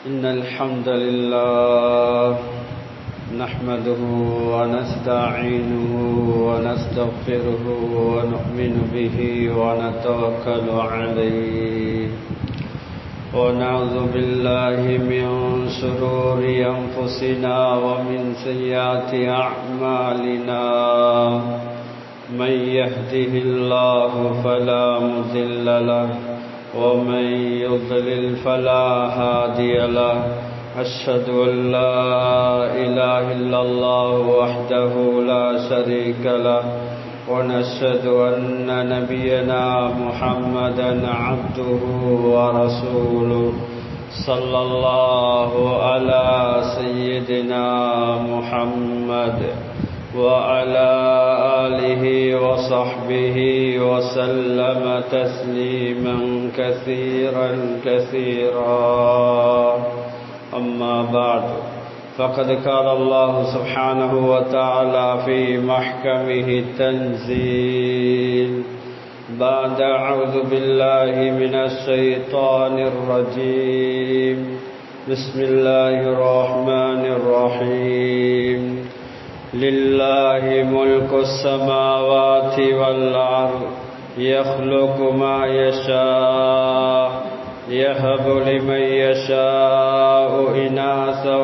إن الحمد لله نحمده ونستعينه ونستغفره ونؤمن به ونتوكل عليه ونعوذ بالله من شرور أنفسنا ومن سيئات أعمالنا من يهده الله فلا مضل له ومن يضلل فلا هادي له أشهد أن لا إله إلا الله وحده لا شريك له ونشهد أن نبينا محمدا عبده ورسوله صلى الله على سيدنا محمد وعلى آله وصحبه وسلم تسليما كثيرا أما بعد فقد قال الله سبحانه وتعالى في محكمه التنزيل بعد أعوذ بالله من الشيطان الرجيم بسم الله الرحمن الرحيم لله ملك السماوات والأرض يخلق ما يشاء يهب لمن يشاء إناثا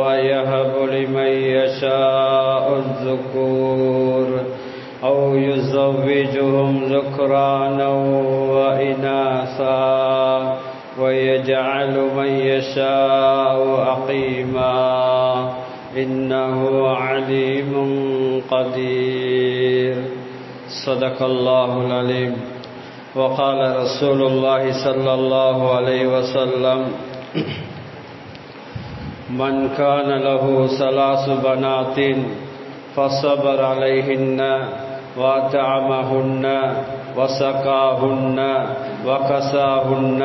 ويهب لمن يشاء الذكور أو يزوجهم ذكرانا وإناثا ويجعل من يشاء عقيما إنه عليم قدير صدق الله العليم وقال رسول الله صلى الله عليه وسلم من كان له ثلاث بنات فصبر عليهن وأطعمهن وسقاهن وكساهن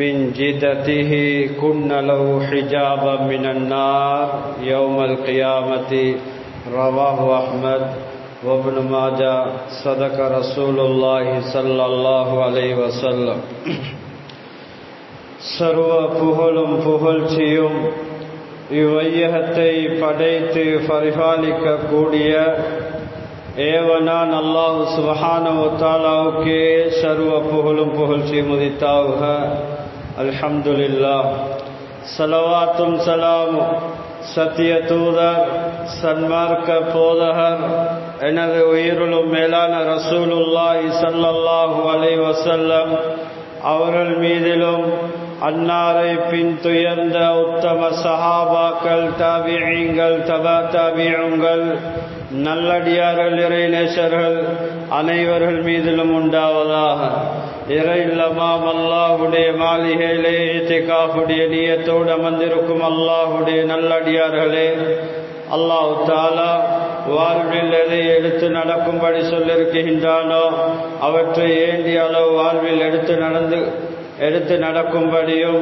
من جدته كن له حجابا من النار يوم القيامة رواه أحمد وابن ماجه صدق رسول الله صلى الله عليه وسلم. சர்வ புகழும் புகழ்ச்சியும் இவ்வையகத்தை படைத்து பரிபாலிக்க கூடிய ஏவனான் அல்லாஹ் சுப்ஹானஹு வ தஆலாவுக்கே சர்வ புகழும் புகழ்ச்சியும் உரித்தாகுக. அல்ஹம்துலில்லாஹ். ஸலவாத்தும் ஸலாமும் சத்திய தூதர் சன்மார்க்க போதகர் எனது உயிருளும் மேலான ரசூலுல்லாஹி ஸல்லல்லாஹு அலைஹி வஸல்லம் அவர்கள் மீதிலும் அன்னாரை பின் துயர்ந்த உத்தம சஹாபாக்கள் தாபிஈன்கள் தபா தாபிஈன்கள் நல்லடியார்கள் இறைநேசர்கள் அனைவர்கள் மீதிலும் உண்டாவதாக. இறை இல்லமாம் அல்லாஹுடைய மாளிகையிலே இத்திகாஃபுடைய நியத்தோடு அமர்ந்திருக்கும் அல்லாஹுடைய நல்லடியார்களே, அல்லாஹ் தஆலா வாழ்வில் எதை எடுத்து நடக்கும்படி சொல்லியிருக்கின்றானோ அவற்றை ஏண்டிய அளவு வாழ்வில் எடுத்து நடக்கும்படியும்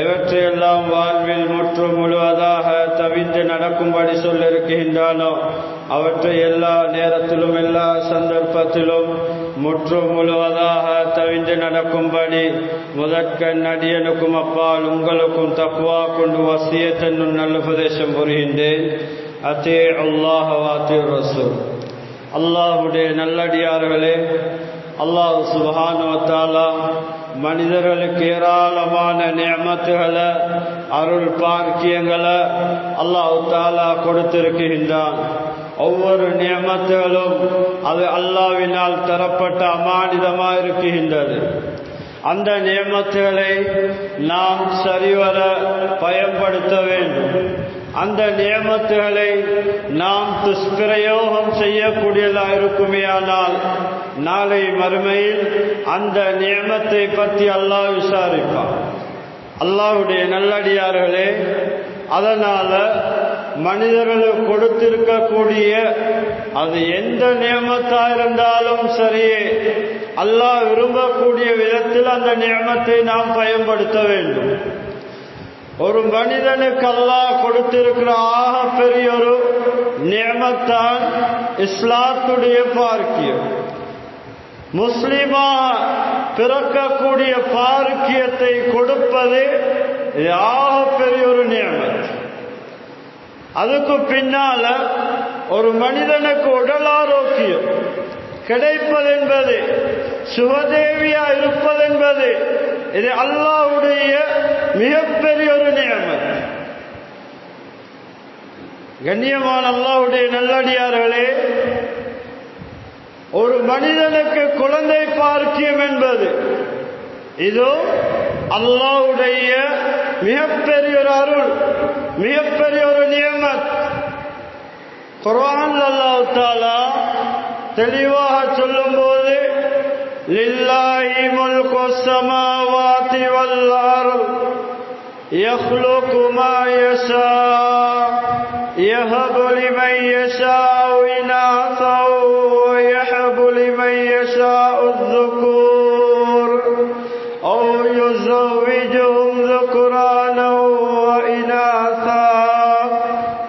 எவற்றையெல்லாம் வாழ்வில் முற்று முழுவதாக தவிர்த்து நடக்கும்படி சொல்லியிருக்கின்றானோ அவற்றை எல்லா நேரத்திலும் எல்லா சந்தர்ப்பத்திலும் முற்று முழுவதாக தவிர்த்து நடக்கும்படி முதற்கண் அடியனுக்கும் அப்பால் உங்களுக்கும் தக்வா கொண்டு வசியத்தன்னும் நல்ல உபதேசம் புரிகின்றேன். அத்தே அல்லாஹ் வாத்தே ரசூல். அல்லாஹுடைய நல்லடியார்களே, அல்லாஹ் சுப்ஹானஹு வ தஆலா மனிதர்களுக்கு ஏராளமான நிஅமத்துகளை அருள் பாக்கியங்களை அல்லாஹ் தஆலா கொடுத்திருக்கின்றான். ஒவ்வொரு நிஅமத்துகளும் அது அல்லாஹ்வினால் தரப்பட்ட அமானிதமாக இருக்கின்றது. அந்த நிஅமத்துகளை நாம் சரிவர பயன்படுத்த வேண்டும். அந்த நியமத்துகளை நாம் துஷ்பிரயோகம் செய்யக்கூடியதாக இருக்குமேயானால் நாளை மறுமையில் அந்த நியமத்தை பற்றி அல்லாஹ் விசாரிப்பான். அல்லாஹ்வுடைய நல்லடியார்களே, அதனால மனிதர்களுக்கு கொடுத்திருக்கக்கூடிய அது எந்த நியமத்தா இருந்தாலும் சரியே, அல்லாஹ் விரும்பக்கூடிய விதத்தில் அந்த நியமத்தை நாம் பயன்படுத்த வேண்டும். ஒரு மனிதனுக்கு அல்லாஹ் கொடுத்திருக்கிற ஆக பெரிய ஒரு நியமத்தான் இஸ்லாத்துடைய பாக்கியம். முஸ்லிமா பிறக்கக்கூடிய பாக்கியத்தை கொடுப்பது பெரிய ஒரு நியமத். அதுக்கு பின்னால ஒரு மனிதனுக்கு உடல் ஆரோக்கியம் கிடைப்பது என்பது, சுகதேவியா இருப்பது என்பது, இது அல்லாஹ்வுடைய மிகப்பெரிய ஒரு நியமத். கண்ணியமான அல்லாஹ்வுடைய நல்லடியார்களே, ஒரு மனிதனுக்கு குழந்தை பாக்கியம் என்பது இதோ அல்லாஹ்வுடைய மிகப்பெரிய ஒரு அருள், மிகப்பெரிய ஒரு நியமத். குர்ஆன்ல அல்லாஹ் தஆலா தெளிவாக சொல்லும்போது, லில்லாஹி முல்கு ஸமாவாதி வல் அர்த் யக்லுகு மா யஷா யஹபு லிமன் யஷாஉ இனாஸா வ யஹபு லிமன் யஷாஉ الذكور أو يزوجهم ذكرانا وإناثا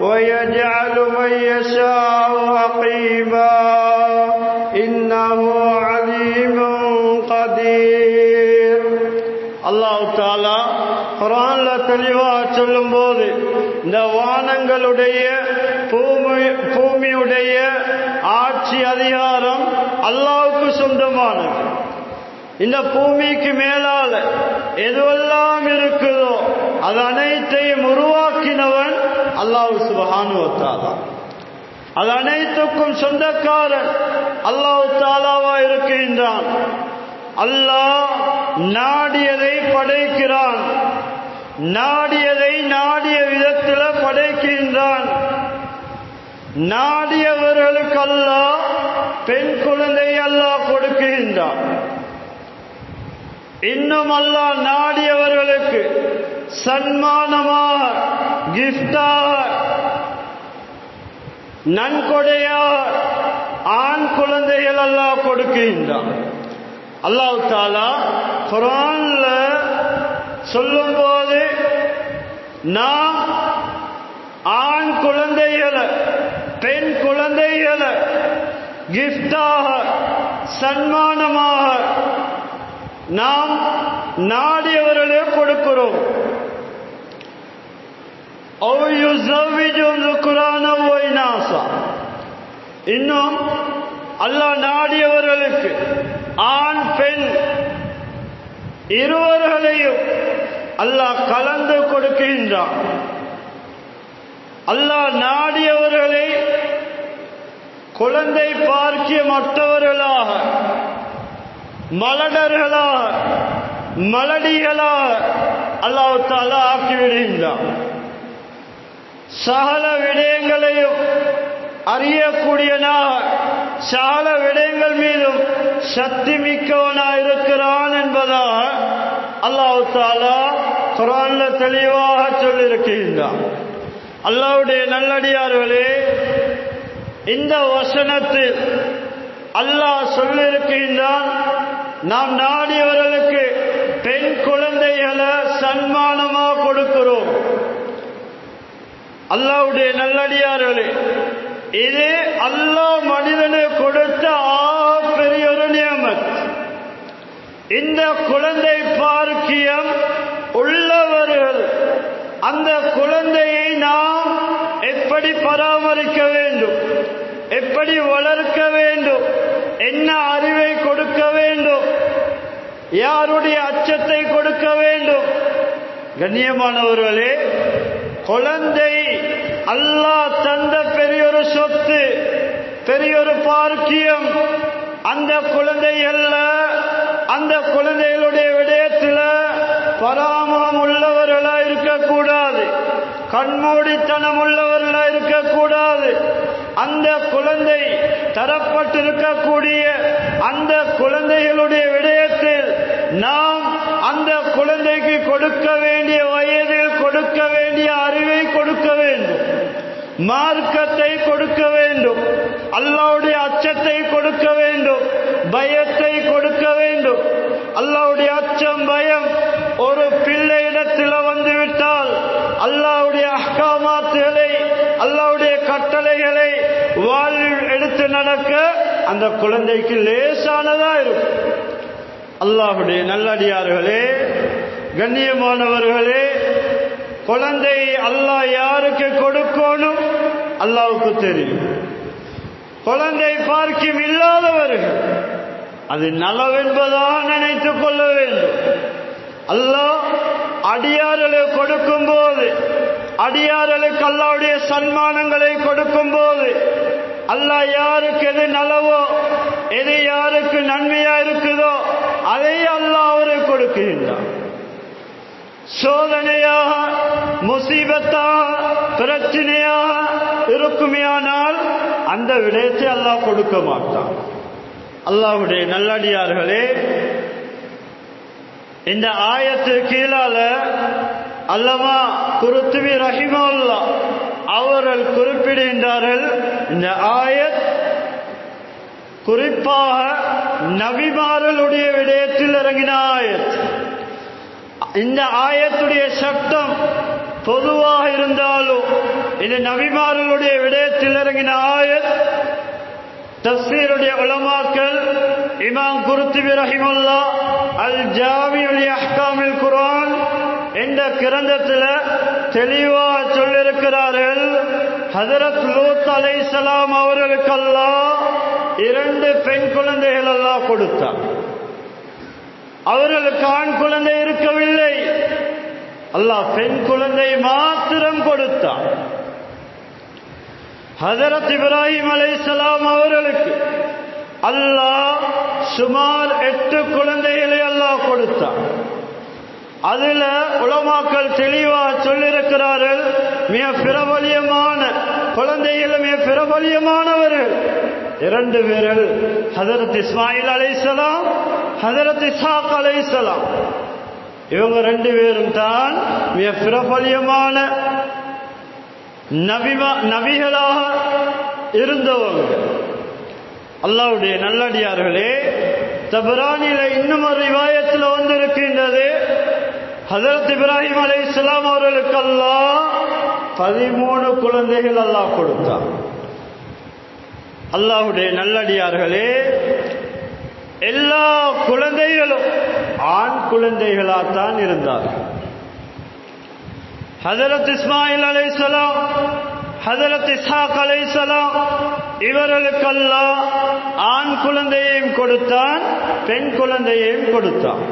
ويجعل من يشاء عقيما إنه عليم قدير. அல்லாஹ் தஆலா குர்ஆன்ல தெளிவாக சொல்லும்போது, இந்த வானங்களுடைய பூமியுடைய ஆட்சி அதிகாரம் அல்லாஹ்வுக்கு சொந்தமானது. இந்த பூமிக்கு மேலால எதுவெல்லாம் இருக்குதோ அது அனைத்தையும் உருவாக்கினவன் அல்லாஹ் சுப்ஹானஹு வ தஆலா. அது அனைத்துக்கும் சொந்தக்காரன் அல்லாஹ் தஆலாவா இருக்கின்றான். அல்லாஹ் நாடியதை படைக்கிறான், நாடியதை நாடிய விதத்தில் படைக்கின்றான். நாடியவர்களுக்கு அல்லாஹ் பெண் குழந்தை அல்லாஹ் கொடுக்கின்றான். இன்னும் அல்லாஹ் நாடியவர்களுக்கு சன்மானமாக, கிஃப்டாக, நன்கொடையாக ஆண் குழந்தைகள் அல்லாஹ் கொடுக்கின்றான். அல்லாஹ் தஆலா குர்ஆன்ல சொல்லும்போது, நாம் ஆண் குழந்தைகளை, பெண் குழந்தைகளை கிஃப்டாக, சன்மானமாக நாம் நாடியவர்களே கொடுக்கிறோம். இன்னும் அல்லாஹ் நாடியவர்களுக்கு ஆண் பெண் இருவர்களையும் அல்லாஹ் கலந்து கொடுக்கின்றான். அல்லாஹ் நாடியவர்களை குழந்தை பாக்கியமற்றவர்களாக, மலடர்களாக, மலடிகளாக அல்லாஹ் தஆலா ஆக்கிவிடுகின்றான். சகல விடயங்களையும் அறியக்கூடியனாக, சகல விடயங்கள் மீதும் சக்தி மிக்கவனாக இருக்கிறான் என்பதாக அல்லாஹ் தஆலா குர்ஆன்ல தெளிவாக சொல்லியிருக்கின்றான். அல்லாஹ்வுடைய நல்லடியார்களே, இந்த வசனத்தில் அல்லாஹ் சொல்லியிருக்கின்றான், நாம் நாடியவர்களுக்கு பெண் குழந்தைகளை சன்மானமாக கொடுக்கிறோம். அல்லாஹ்வுடைய நல்லடியார்களே, இது அல்லாஹ் மனிதனுக்கு கொடுத்த பெரிய ஒரு நியமத். இந்த குழந்தை பாக்கியம் உள்ளவர்கள் அந்த குழந்தையை நாம் எப்படி பராமரிக்க வேண்டும், எப்படி வளர்க்க வேண்டும், என்ன அறிவை கொடுக்க வேண்டும், யாருடைய அச்சத்தை கொடுக்க வேண்டும். கண்ணியமானவர்களே, குழந்தை அல்லாஹ் தந்த பெரிய ஒரு சொத்து, பெரிய ஒரு பாக்கியம். அந்த குழந்தை அல்ல, அந்த குழந்தைகளுடைய விடயத்தில் பராமரம் உள்ளவர்களா இருக்கக்கூடாது, கண்மூடித்தனம் உள்ளவர்களா இருக்கக்கூடாது. அந்த குழந்தை தரப்பட்டிருக்கக்கூடிய அந்த குழந்தைகளுடைய விடயத்தில் நாம் அந்த குழந்தைக்கு கொடுக்க வேண்டிய வயதில் கொடுக்க வேண்டிய அறிவை கொடுக்க வேண்டும், மார்க்கத்தை கொடுக்க வேண்டும், அல்லாஹ்வுடைய அச்சத்தை கொடுக்க வேண்டும், பயத்தை கொடுக்க வேண்டும். அல்லாஹ்வுடைய அச்சம், பயம் ஒரு பிள்ளையிடத்தில் வந்துவிட்டால் அல்லாஹ்வுடைய அஹ்காமாத்துகளை, அல்லாஹ்வுடைய கட்டளைகளை வாழ்வில் எடுத்து நடக்க அந்த குழந்தைக்கு லேசானதா இருக்கும். அல்லாஹ்வுடைய நல்லடியார்களே, கண்ணியமானவர்களே, குழந்தை அல்லாஹ் யாருக்கு கொடுக்கணும் அல்லாஹ்வுக்கு தெரியும். குழந்தை பாக்கியம் இல்லாதவர்கள் அது நலவென்பதாக நினைத்துக் கொள்ள வேண்டும். அல்லாஹ் அடியார்களுக்கு கொடுக்கும் போது, அடியார்களுக்கு அல்லாஹ்வுடைய சன்மானங்களை கொடுக்கும் போது, அல்லாஹ் யாருக்கு எது நலவோ, எது யாருக்கு நன்மையா இருக்குதோ அதை அல்லாஹ் அவருக்கு கொடுக்கின்றான். சோதனையாக, முசீபத்தாக, பிரச்சனையாக இருக்குமேயானால் அந்த விடயத்தை அல்லாஹ் கொடுக்க மாட்டான். அல்லாஹ்வுடைய நல்லடியார்களே, இந்த ஆயத்து கீழால அல்லமா குருத்துபி ரஹிமஹுல்லாஹ் அவர்கள் குறிப்பிடுகின்றார்கள், இந்த ஆயத் குறிப்பாக நபிமார்களுடைய விடயத்தில் இறங்கின ஆயத். இந்த ஆயத்துடைய சட்டம் பொதுவாக இருந்தாலும் இது நபிமார்களுடைய விடயத்தில் இறங்கின ஆயத். தஃசீருடைய உலமாக்கள் இமாம் குருத்துபி ரஹிமஹுல்லாஹ் அல் ஜாமிஉ அஹ்காமில் குர்ஆன் என்ற கிரந்தத்தில் தெளிவாக சொல்லியிருக்கிறார்கள். ஹஜரத் லூத் அலைஹிஸ்ஸலாம் அவர்களுக்கு அல்லாஹ் 2 பெண் குழந்தைகள் அல்லாஹ் கொடுத்தார். அவர்களுக்கு ஆண் குழந்தை இருக்கவில்லை, அல்லாஹ் பெண் குழந்தை மாத்திரம் கொடுத்தார். ஹஜரத் இப்ராஹிம் அலைஹிஸ்ஸலாம் அவர்களுக்கு அல்லாஹ் சுமார் 8 குழந்தைகளை அல்லாஹ் கொடுத்தார். அதுல உலமாக்கள் தெளிவாக சொல்லியிருக்கிறார்கள், மிக பிரபலியமான குழந்தைகள், மிக பிரபலியமானவர்கள் 2 பேர்கள், ஹஜரத் இஸ்மாயில் அலைஹிஸ்ஸலாம், ஹஜரத் இஸ்ஹாக் அலைஹிஸ்ஸலாம். இவங்க 2 பேரும் தான் மிக பிரபலியமான நபிகளாக இருந்தவங்க. அல்லாஹ்வுடைய நல்லடியார்களே, தபரானில இன்னும் ஒரு ரிவாயத்தில் வந்திருக்கின்றது, ஹஜரத் இப்ராஹிம் அலைஹிஸ்ஸலாம் அவர்களுக்கு அல்லாஹ் 13 குழந்தைகள் அல்லாஹ் கொடுத்தார். அல்லாஹ்வுடைய நல்லடியார்களே, எல்லா குழந்தைகளும் ஆண் குழந்தைகளாகத்தான் இருந்தார்கள். ஹஜரத் இஸ்மாயில் அலைஹிஸ்ஸலாம், ஹஜரத் இஸ்ஹாக் அலைஹிஸ்ஸலாம் இவர்களுக்கு அல்லாஹ் ஆண் குழந்தையையும் கொடுத்தான், பெண் குழந்தையையும் கொடுத்தான்.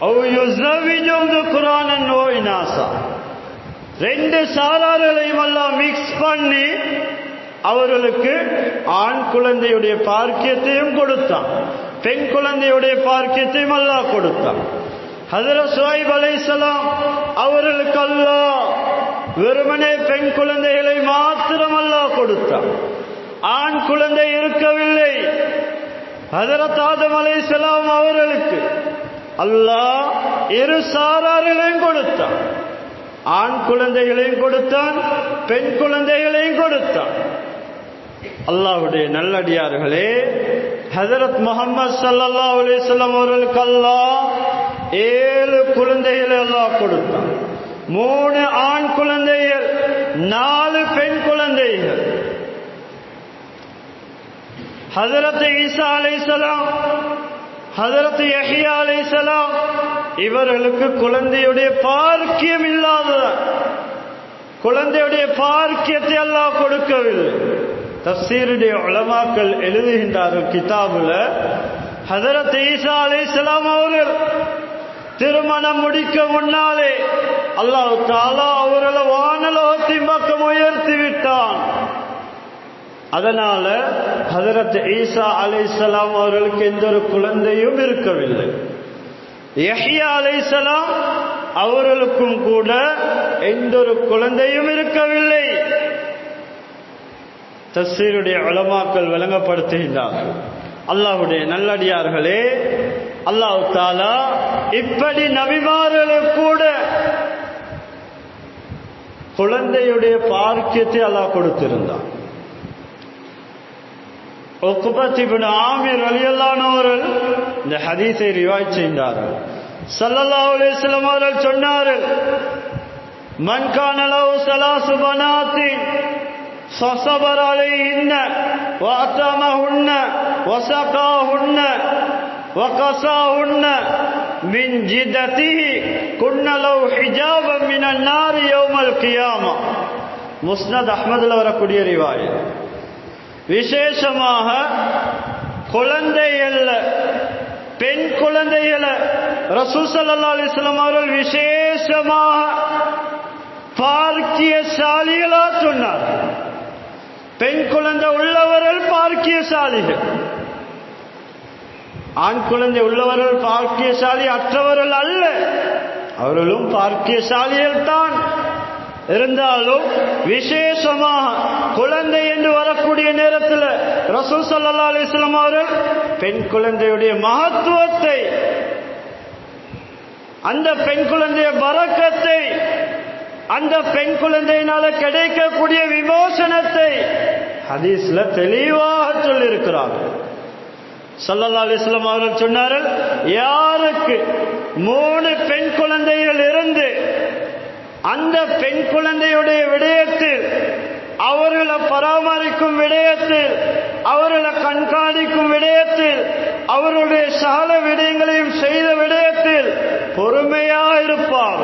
அவ் யுஸவ்விஜு குர்ஆனன் வ இனாஸா, 2 சாரார்களையும் அல்லாஹ் மிக்ஸ் பண்ணி அவர்களுக்கு ஆண் குழந்தையுடைய பாக்கியத்தையும் கொடுத்தான், பெண் குழந்தையுடைய பாக்கியத்தையும் அல்லாஹ் கொடுத்தான். ஹஜரத் ஷுஐப் அலைஹிஸ்ஸலாம் அவர்களுக்கு அல்லாஹ் வெறுமனே பெண் குழந்தைகளை மாத்திரம் அல்லாஹ் கொடுத்தான், ஆண் குழந்தை இருக்கவில்லை. ஹஜரத் ஆதம் அலைஹிஸ்ஸலாம் அவர்களுக்கு அல்லாஹ் 2 சாரார்களையும் கொடுத்தான், ஆண் குழந்தைகளையும் கொடுத்தான், பெண் குழந்தைகளையும் கொடுத்தான். அல்லாஹ்வுடைய நல்லடியார்களே, ஹஜரத் முஹம்மது ஸல்லல்லாஹு அலைஹி வஸல்லம் அவர்களுக்கு அல்லாஹ் 7 குழந்தைகளை அல்லாஹ் கொடுத்தான். 3 ஆண் குழந்தைகள், 4 பெண் குழந்தைகள். ஹஜரத் ஈசா அலைஹிஸ்ஸலாம், ஹஜரத் யஹ்யா அலைஹிஸ்ஸலாம் இவர்களுக்கு குழந்தையுடைய பாக்கியம் இல்லாததால் குழந்தையுடைய பாக்கியத்தை அல்லாஹ் கொடுக்கவில்லை. தஃசீருடைய உலமாக்கள் எழுதுகின்றார்கள் கிதாபுல, ஹஜரத் ஈசா அலைஹிஸ்ஸலாம் அவர்கள் திருமணம் முடிக்க முன்னாலே அல்லாஹ் தஆலா அவர்களை வானலோகத்தின் பக்கம் உயர்த்தி விட்டான். அதனால ஹஜரத் ஈசா அலைஹிஸ்ஸலாம் அவர்களுக்கு எந்த ஒரு குழந்தையும் இருக்கவில்லை. யஹ்யா அலைஹிஸ்ஸலாம் அவர்களுக்கும் கூட எந்த ஒரு குழந்தையும் இருக்கவில்லை. தஃசீருடைய உலமாக்கள் விளங்கப்படுத்துகின்றார்கள். அல்லாஹ்வுடைய நல்லடியார்களே, அல்லாஹ் தஆலா இப்படி நபிமார்களுக்கு கூட குழந்தையுடைய பாக்கியத்தை அல்லாஹ் கொடுத்திருந்தான். உக்பத் இப்னு ஆமிர் ரலியல்லாஹு அன்ஹு அவர்கள் இந்த ஹதீஸை ரிவாயத் செய்தார்கள். ஸல்லல்லாஹு அலைஹி வஸல்லம் அவர்கள் சொன்னார்கள், மன் கான லஹு ஸலாசு பனாத்தின் ஃபஸபர அலைஹின்ன வஅதமஹுன்ன வஸகாஹுன்ன وَقَصَاهُنَّ مِنْ جِدَتِهِ كُنَّ لَهُ حِجَابًا مِنَ النَّارِ يَوْمَ الْقِيَامَةِ. முஸ்னத் அஹ்மதுல வரக்கூடிய ரிவாயத். விசேஷமாக குழந்தைகள், பெண் குழந்தைகளை ரசூல் ஸல்லல்லாஹு அலைஹி வஸல்லம் அவர்கள் விசேஷமாக பார்க்கியசாலிகளா சொன்னார். பெண் குழந்தை உள்ளவர்கள் பார்க்கியசாலிகள், ஆண் குழந்தை உள்ளவர்கள் பார்க்கியசாலி அற்றவர்கள் அல்ல. அவர்களும் பார்க்கியசாலிகள் தான். இருந்தாலும் விசேஷமாக குழந்தை என்று வரக்கூடிய நேரத்தில் ரசூல் ஸல்லல்லாஹு அலைஹி வஸல்லம் அவர்கள் பெண் குழந்தையுடைய மகத்துவத்தை, அந்த பெண் குழந்தைய பரக்கத்தை, அந்த பெண் குழந்தையினால கிடைக்கக்கூடிய விமோசனத்தை ஹதீஸ்ல தெளிவாக சொல்லியிருக்கிறார்கள். ஸல்லல்லாஹு அலைஹி வஸல்லம் அவர்கள் சொன்னார்கள், யாருக்கு 3 பெண் குழந்தைகள் இருந்து அந்த பெண் குழந்தையுடைய விடயத்தில், அவர்களை பராமரிக்கும் விடயத்தில், அவர்களை கண்காணிக்கும் விடயத்தில், அவருடைய சகல விடயங்களையும் செய்த விடயத்தில் பொறுமையாக இருப்பார்,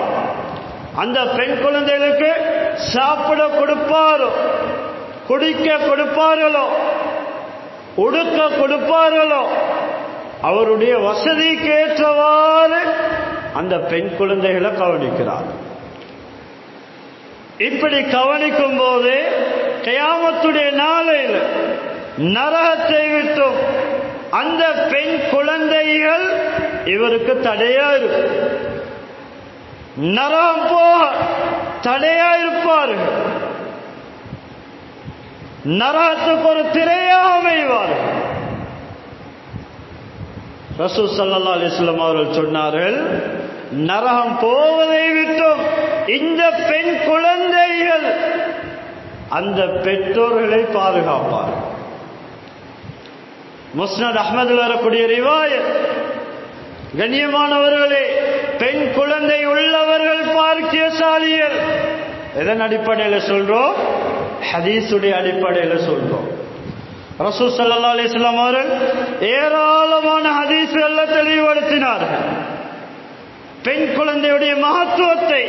அந்த பெண் குழந்தைகளுக்கு சாப்பிட கொடுப்பாரோ, குடிக்க கொடுப்பார்களோ, உடுக்க கொடுப்பார்களோ, அவருடைய வசதிக்கு ஏற்றவாறு அந்த பெண் குழந்தைகளை கவனிக்கிறார். இப்படி கவனிக்கும் போது கியாமத்துடைய நாளையில் நரகத்தை விட்டும் அந்த பெண் குழந்தைகள் இவருக்கு தடையா இருக்கும். நரகம் போக தடையா இருப்பார்கள், நரகத்துக்கு ஒரு திரையாக அமைவார்கள். ரசூல் ஸல்லல்லாஹு அலைஹி வஸல்லம் அவர்கள் சொன்னார்கள், நரகம் போவதை விட்டும் இந்த பெண் குழந்தைகள் அந்த பெற்றோர்களை பாதுகாப்பார். முஸ்னத் அஹ்மதில் வரக்கூடிய ரிவாயத். கண்ணியமானவர்களே, பெண் குழந்தை உள்ளவர்கள் பார்க்கியசாலிகள். எதன் அடிப்படையில் சொல்றோம்? ஹதீஸுடைய அடிப்படையில் சொல்றோம். ரசூல் ஸல்லல்லாஹு அலைஹி வஸல்லம் அவர்கள் ஏராளமான ஹதீஸ்களை தெளிவுபடுத்தினார்கள். பெண் குழந்தையுடைய மகத்துவத்தை,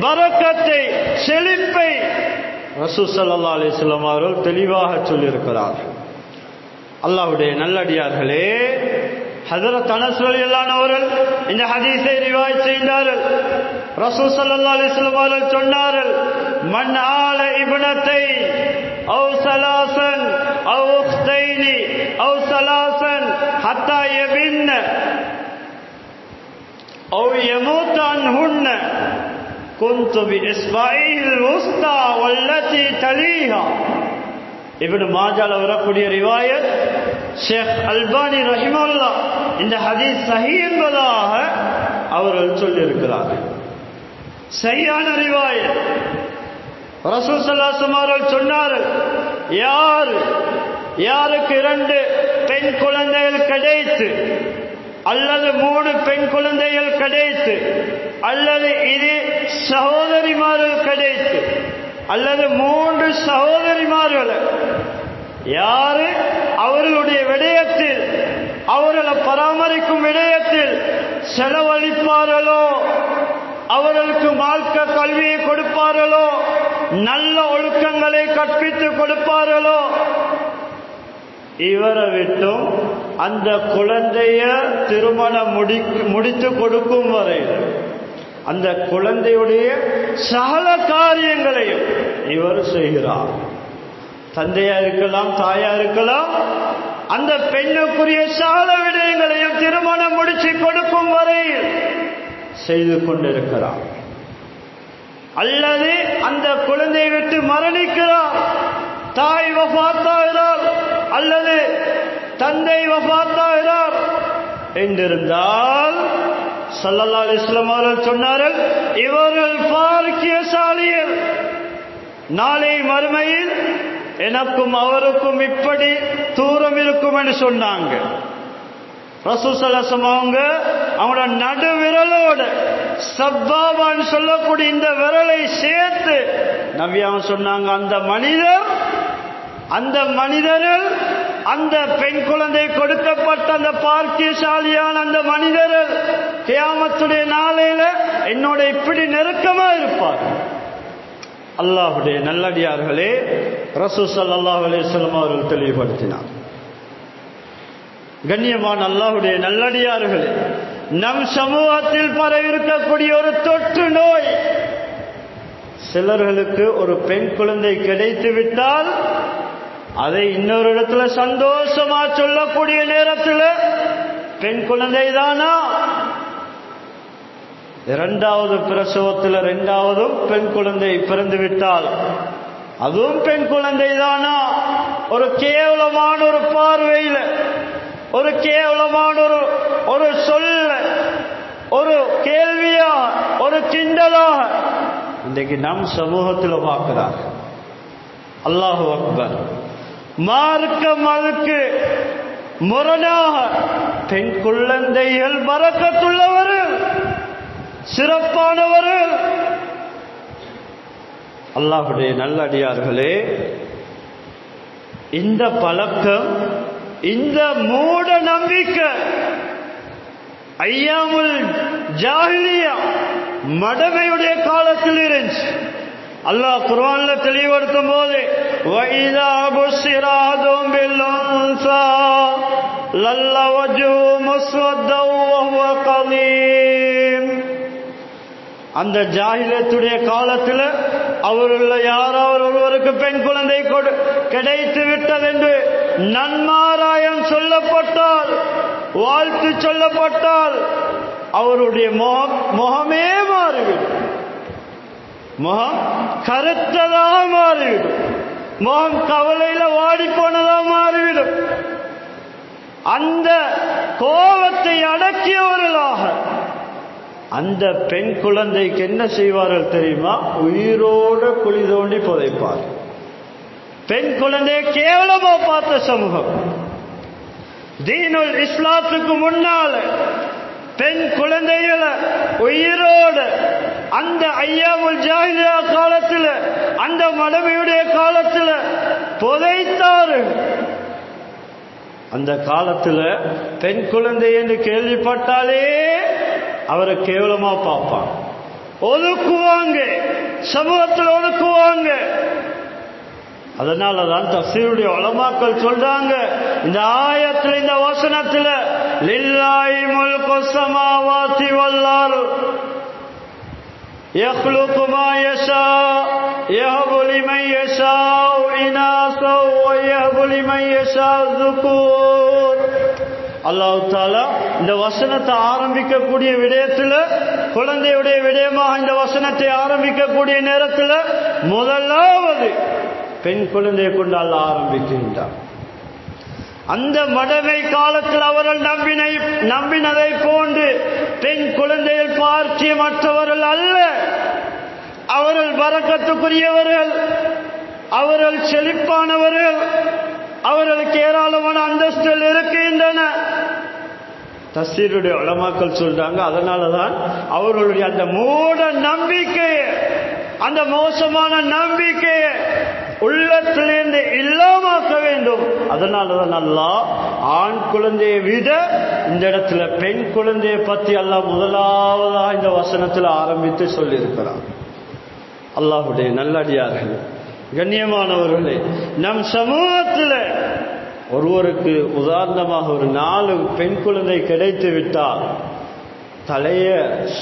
பரக்கத்தை, செழிப்பை ரசூல் ஸல்லல்லாஹு அலைஹி வஸல்லம் அவர்கள் தெளிவாக சொல்லியிருக்கிறார்கள். அல்லாஹ்வுடைய நல்லடியார்களே, ஹஜ்ரத் அனஸ் ரலியல்லாஹு அன்ஹு அவர்கள் இந்த ஹதீஸை ரிவாயத் செய்தார்கள். ரசூல் ஸல்லல்லாஹு அலைஹி வஸல்லம் அவர்கள் சொன்னார்கள், மன் ஆல இப்னத்தை أو ثلاثا أو أختين أو ثلاثا حتى يبن أو يموت عنهن كنت بإصبعه الوسطى والتي تليها. இப்னு மாஜால வரக்கூடிய ரிவாயத். ஷேக் அல்பானி ரஹிமஹுல்லாஹ் இந்த ஹதீஸ் சஹீஹ் என்பதாக அவர்கள் சொல்லியிருக்கிறார்கள். சரியான ரிவாயத். ரசூல் ஸல்லல்லாஹு அலைஹி வஸல்லம் அவர்கள் சொன்னார்கள், யாருக்கு 2 பெண் குழந்தைகள் கிடைத்து, அல்லது 3 பெண் குழந்தைகள் கிடைத்து, அல்லது இது சகோதரிமார்கள் கிடைத்து, அல்லது 3 சகோதரிமார்கள், யாரு அவர்களுடைய விடயத்தில், அவர்களை பராமரிக்கும் விடயத்தில் செலவழிப்பார்களோ, அவர்களுக்கு மார்க்க கல்வியை கொடுப்பார்களோ, நல்ல ஒழுக்கங்களை கற்பித்து கொடுப்பார்களோ, இவரை விட்டும் அந்த குழந்தைய திருமணம் முடித்து கொடுக்கும் வரை அந்த குழந்தையுடைய சகல காரியங்களையும் இவர் செய்கிறார். தந்தையா இருக்கலாம், தாயா இருக்கலாம், அந்த பெண்ணுக்குரிய சகல விடயங்களையும் திருமணம் முடிச்சு கொடுக்கும் வரை செய்து கொண்டிருக்கிறார். அல்லது அந்த குழந்தையை விட்டு மரணிக்கிறார், தாய் வஃபாத்தாகிறார் அல்லது தந்தை வஃபாத்தாகிறார் என்றிருந்தால் ஸல்லல்லாஹு அலைஹி வஸல்லம் அவர்கள் சொன்னார்கள், இவர்கள் பாக்கியசாலிகள். நாளை மறுமையில் எனக்கும் அவருக்கும் இப்படி தூரம் இருக்கும் என்று சொன்னாங்க. ரசூல் ஸல்லல்லாஹு அலைஹி வஸல்லம் அவங்களோட நடு விரலோட சப்பாபான்னு சொல்லக்கூடிய இந்த விரலை சேர்த்து நபி அவங்க சொன்னாங்க, அந்த மனிதர்கள் அந்த பெண் குழந்தை கொடுக்கப்பட்ட அந்த பாக்கியசாலியான அந்த மனிதர்கள் கியாமத்துடைய நாளையில என்னோட இப்படி நெருக்கமா இருப்பார். அல்லாஹ்வுடைய நல்லடியார்களே, ரசூல் ஸல்லல்லாஹு அலைஹி வஸல்லம் அவர்கள் தெளிவுபடுத்தினார். கண்ணியமான அல்லாஹ்வுடைய நல்லடியார்களே, நம் சமூகத்தில் பரவிருக்கக்கூடிய ஒரு தொற்று நோய், சிலர்களுக்கு ஒரு பெண் குழந்தை கிடைத்து விட்டால் அதை இன்னொரு இடத்துல சந்தோஷமா சொல்லக்கூடிய நேரத்தில் பெண் குழந்தை தானா, இரண்டாவது பிரசவத்தில் இரண்டாவதும் பெண் குழந்தை பிறந்து விட்டால் அதுவும் பெண் குழந்தை தானா, ஒரு கேவலமான ஒரு பார்வையில், ஒரு கேவலமான ஒரு சொல்ல, ஒரு கேள்வியா, ஒரு கிண்டலாக இன்றைக்கு நம் சமூகத்தில் பார்க்கிறார். அல்லாஹு அக்பர். மார்க்கம் அதுக்கு முரணாக பெண் குழந்தைகள் பரக்கத்துள்ளவர்கள், சிறப்பானவர்கள். அல்லாஹ்வுடைய நல்லடியார்களே, இந்த பழக்கம், இந்த மூட நம்பிக்கை ஐயாமுல் ஜாஹிலியா மடமையுடைய காலத்தில் இருந்துச்சு. அல்லாஹ் குர்ஆன்ல தெளிவுபடுத்தும் போது வஇதா புஷ்ஷிராதும் பில் உன்ஸா லல்ல வஜ்ஹு முஸ்வத்தன் வஹுவ கலீம். அந்த ஜாஹிலியத்துடைய காலத்தில் அவருள்ள யாராவது ஒருவருக்கு பெண் குழந்தை கிடைத்து விட்டது என்று நன்மாராயம் சொல்லப்பட்டால், வாழ்த்து சொல்லப்பட்டால் அவருடைய முகமே மாறிவிடும், முகம் கருத்ததாக மாறிவிடும், முகம் கவலையில வாடி போனதாக மாறிவிடும். அந்த கோபத்தை அடக்கியவர்களாக அந்த பெண் குழந்தைக்கு என்ன செய்வார்கள் தெரியுமா? உயிரோடு குழி தோண்டி புதைப்பார். பெண் குழந்தையை கேவலமா பார்த்த சமூகம். தீனுல் இஸ்லாத்துக்கு முன்னால் பெண் குழந்தைகளை உயிரோடு அந்த ஐயாமுல் ஜாஹிலியா காலத்தில், அந்த மடமையுடைய காலத்தில் புதைத்தார்கள். அந்த காலத்தில் பெண் குழந்தை என்று கேள்விப்பட்டாலே அவரை கேவலமா பார்ப்பாங்க, ஒதுக்குவாங்க, சமூகத்தில் ஒதுக்குவாங்க. அதனாலதான் தஃசீருடைய உலமாக்கள் சொல்றாங்க, இந்த ஆயத்தில், இந்த வசனத்தில் லில்லாஹி முல்கு ஸமாவாதி வல் அர்த் யக்லுகு மா யஷா யஹபு லிமன் யஷா இனாஸா வ யஹபு லிமன் யஷா ذுகூர். அல்லாஹ் தஆலா இந்த வசனத்தை ஆரம்பிக்கக்கூடிய விடயத்தில், குழந்தையுடைய விடயமாக இந்த வசனத்தை ஆரம்பிக்கக்கூடிய நேரத்தில் முதலாவது பெண் குழந்தையை கொண்டு அல்லாஹ் ஆரம்பிக்கின்றார். அந்த மடமை காலத்தில் அவர்கள் நம்பினதை போன்று பெண் குழந்தைகள் பார்க்கியமற்றவர்கள் அல்ல, அவர்கள் பரக்கத்துக்குரியவர்கள், அவர்கள் செழிப்பானவர்கள், அவர்களுக்கு ஏராளமான அந்தஸ்துகள் இருக்கின்றன. தஃசீருடைய உலமாக்கள் சொல்றாங்க, அதனாலதான் அவர்களுடைய அந்த மூட நம்பிக்கையை, அந்த மோசமான நம்பிக்கையை உள்ளத்திலிருந்து இல்லாமக்க வேண்டும். அதனாலதான் அல்லாஹ் ஆண் குழந்தையை விட இந்த இடத்துல பெண் குழந்தையை பற்றி அல்லாஹ் முதலாவதாக இந்த வசனத்தில் ஆரம்பித்து சொல்லியிருக்கிறார். அல்லாஹ்வுடைய நல்லடியார்களே, கண்ணியமானவர்களே, நம் சமூகத்தில் ஒருவருக்கு உதாரணமாக ஒரு 4 பெண் குழந்தை கிடைத்து விட்டால் தலைய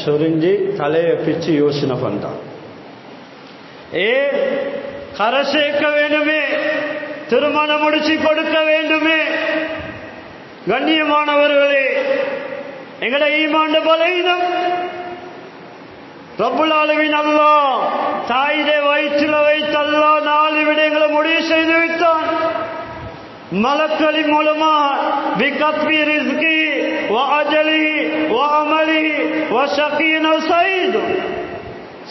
சொரிஞ்சி தலைய பிச்சு யோசனை பண்றான். கரை சேர்க்க வேண்டுமே, திருமணம் முடிச்சு கொடுக்க வேண்டுமே. கண்ணியமானவர்களே, எங்கட ஈமான் பலவீனம். ரப்புல் ஆலமீன் அல்லாஹ் தாயிலே வயிற்றில் வைத்து அல்லாஹ் 4 விடயங்களை முடிவு செய்து விட்டான். மலக்களின் மூலமாக பிகத்பி ரிஸ்கி வ அஜலி வ அமலி வ ஷகீன் வ சயீத்.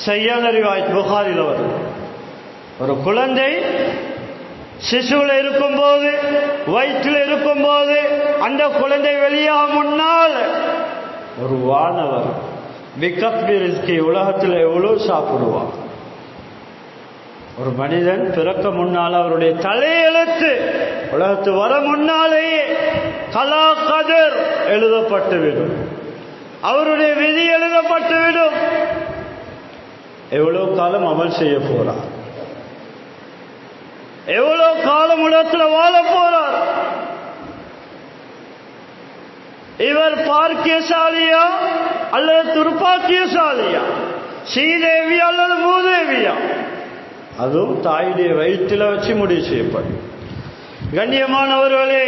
சையான ரிவாயத் புகாரில் வருது. ஒரு குழந்தை சிசுவில் இருக்கும்போது, வயிற்றில் இருக்கும்போது, அந்த குழந்தை வெளியாக முன்னால் ஒரு வானவர் பிகத்பி ரிஸ்கி, உலகத்தில் எவ்வளவு சாப்பிடுவான். ஒரு மனிதன் பிறக்க முன்னால் அவருடைய தலையெழுத்து உலகத்து வர முன்னாலேயே கலா கதர் எழுதப்பட்டுவிடும், அவருடைய விதி எழுதப்பட்டுவிடும். எவ்வளவு காலம் அமல் செய்ய போறார், எவ்வளவு காலம் உலகத்தில் வாழ போறார், இவர் பார்க்கியசாலியா அல்லது துர்பாக்கியசாலியா, ஸ்ரீதேவியா அல்லது மூதேவியா, அதுவும் தாயுடைய வயிற்றில் வச்சு முடிவு செய்யப்படும். கண்ணியமானவர்களே,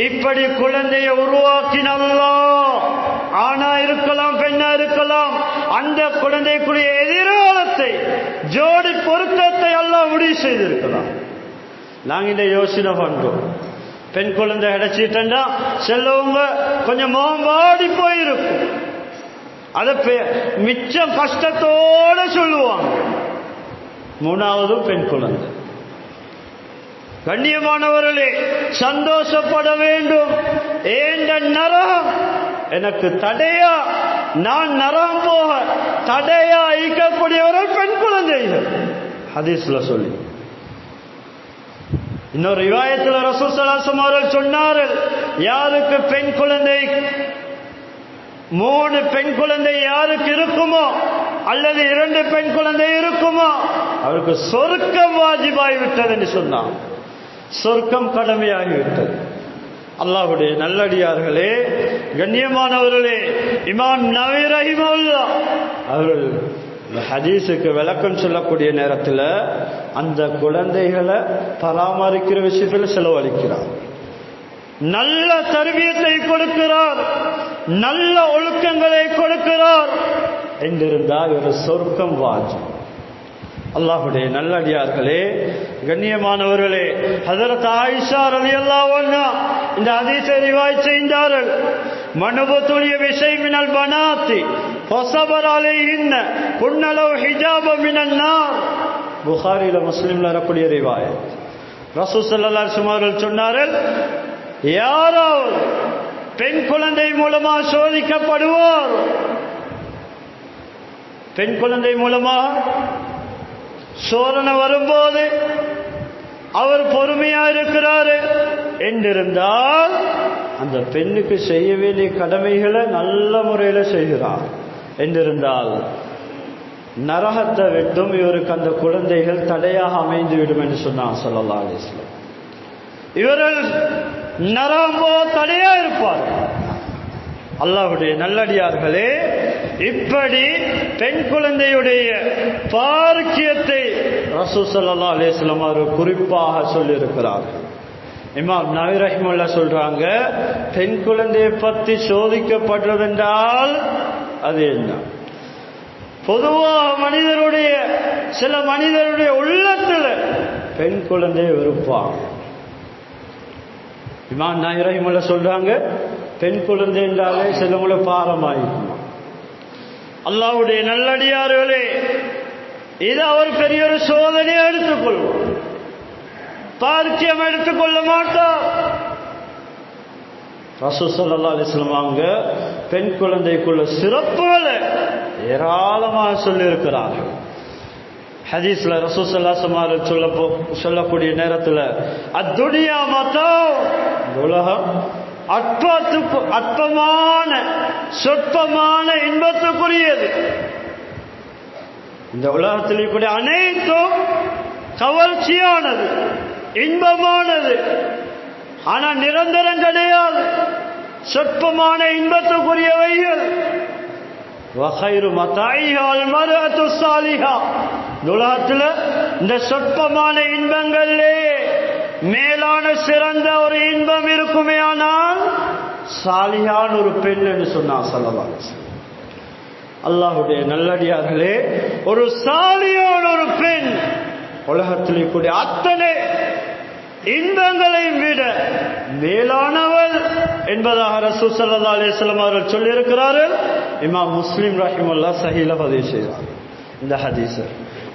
இப்படி குழந்தையை உருவாக்கின அல்லாஹ், ஆணா இருக்கலாம் பெண்ணா இருக்கலாம், அந்த குழந்தைக்குரிய எதிர்காலத்தை ஜோடி பொருத்தத்தை அல்லாஹ் முடிவு செய்திருக்கலாம். நாங்க இந்த யோசனை பண்றோம், பெண் குழந்தை அடைச்சிட்டா செல்லவங்க கொஞ்சம் முகம் வாடி போயிருக்கும், அதை மிச்சம் கஷ்டத்தோட சொல்லுவாங்க. மூணாவது பெண் குழந்தை. கண்ணியமானவர்களே, சந்தோஷப்பட வேண்டும். ஏண்ட நரகம் எனக்கு தடையா, நான் நரகம் போக தடையா ஈக்கக்கூடியவர்கள் பெண் குழந்தைகள். ஹதீஸ்ல சொல்லி இன்னொரு ரிவாயத்தில் ரசூல் ஸல்லல்லாஹு அலைஹி வஸல்லம் அவர்கள் சொன்னார்கள், யாருக்கு பெண் குழந்தை 3 பெண் குழந்தை யாருக்கு இருக்குமோ அல்லது 2 பெண் குழந்தை இருக்குமோ அவருக்கு சொர்க்கம் வாஜிபாகிவிட்டது என்று சொன்னார். சொர்க்கம் கடமையாகிவிட்டது. அல்லாஹ்வுடைய நல்லடியார்களே, கண்ணியமானவர்களே, இமாம் நவவி ரஹிமஹுல்லாஹ் அவர்கள் ஹதீஸுக்கு விளக்கம் சொல்லக்கூடிய நேரத்தில் அந்த குழந்தைகளை பராமரிக்கிற விஷயத்தில் செலவழிக்கிறார், நல்ல தர்பியத்தை கொடுக்கிறார், நல்ல ஒழுக்கங்களை கொடுக்கிறார் என்றிருந்தால் ஒரு சொர்க்கம் வாஜிப். அல்லாஹ்வுடைய நல்லடியார்களே, கண்ணியமானவர்களே, ஹஜ்ரத் ஆயிஷா ரலியல்லாஹு அன்ஹா இந்த ஹதீஸை ரிவாயத் செய்தார்கள். மனுபத்துலிய பிஷை மினல் பனாத்தி ஃபஸபர அலைஹின்ன குன்ன லஹு ஹிஜாப மினன் நார். புகாரில முஸ்லிம்ல வரக்கூடிய ரிவாயத். ரசூல் ஸல்லல்லாஹு அலைஹி வஸல்லம் அவர்கள் சொன்னார்கள், யாராவது பெண் குழந்தை மூலமா சோதிக்கப்படுவார், பெண் குழந்தை மூலமா சோதனை வரும்போது அவர் பொறுமையா இருக்கிறாரு என்றிருந்தால் அந்த பெண்ணுக்கு செய்ய வேண்டிய கடமைகளை நல்ல முறையில் செய்கிறார் என்றிருந்தால் நரகத்தை விட்டும் இவருக்கு அந்த குழந்தைகள் தடையாக அமைந்து விடும் என்று சொன்னார் ஸல்லல்லாஹு அலைஹி வஸல்லம். இவர்கள் நரகம் தடையா இருப்பார். அல்லாஹ்வுடைய நல்லடியார்களே, இப்படி பெண் குழந்தையுடைய பாக்கியத்தை ரசூல் ஸல்லல்லாஹு அலைஹி வஸல்லம் அவர்கள் குறிப்பாக சொல்லியிருக்கிறார்கள். இமாம் நவவி ரஹிமஹுல்லாஹ் சொல்றாங்க, பெண் குழந்தையை பற்றி சோதிக்கப்படுறதென்றால் அது என்ன? பொதுவாக மனிதருடைய சில மனிதருடைய உள்ளத்தில் பெண் குழந்தையை வெறுப்பாங்க. இமாம் நவவி ரஹிமஹுல்லாஹ் சொல்றாங்க, பெண் குழந்தை என்றாலே சிலவங்களை பாரமாயிருக்குமா. அல்லாஹ்வுடைய நல்லடியார்களே, இது அவர் பெரிய ஒரு சோதனையை எடுத்துக்கொள்வோம், பாக்கியம் எடுத்துக்கொள்ள மாட்டார். ரசூல் ஸல்லல்லாஹு அலைஹி வஸல்லம் அவங்க பெண் குழந்தைக்குள்ள சிறப்புகளை ஏராளமாக சொல்லி இருக்கிறார்கள். ஹதீஸ்ல ரசூல் ஸல்லல்லாஹு அலைஹி வஸல்லம் சொல்லக்கூடிய நேரத்தில் அத்துனியா மதா, உலகம் அற்பமான சொற்பமான இன்பத்துக்குரியது. இந்த உலகத்தில் இப்படி அனைத்தும் கவர்ச்சியானது, இன்பமானது, ஆனா நிரந்தரம் கிடையாது. சொற்பமான இன்பத்துக்குரியவைகள். வகைரு மதாயிஹா அல் மர்அத்து ஸாலிஹா. உலகத்தில் இந்த சொற்பமான இன்பங்களே மேலான சிறந்த ஒரு இன்பம் இருக்குமே ஆனால் சாலிஹான ஒரு பெண் என்று சொன்னார் ஸல்லல்லாஹு அலைஹி வஸல்லம். அல்லாஹ்வுடைய நல்லடியார்களே, ஒரு சாலியான ஒரு பெண் உலகத்தில் கூடிய அத்தனை இன்பங்களை விட மேலானவள் என்பதாக ரசூல் ஸல்லல்லாஹு அலைஹி வஸல்லம் அவர்கள் சொல்லியிருக்கிறார்கள். இமாம் முஸ்லிம் ரஹிமஹுல்லாஹ் ஸஹீஹ்ல பதிவு செய்கிறார் இந்த ஹதீஸ்.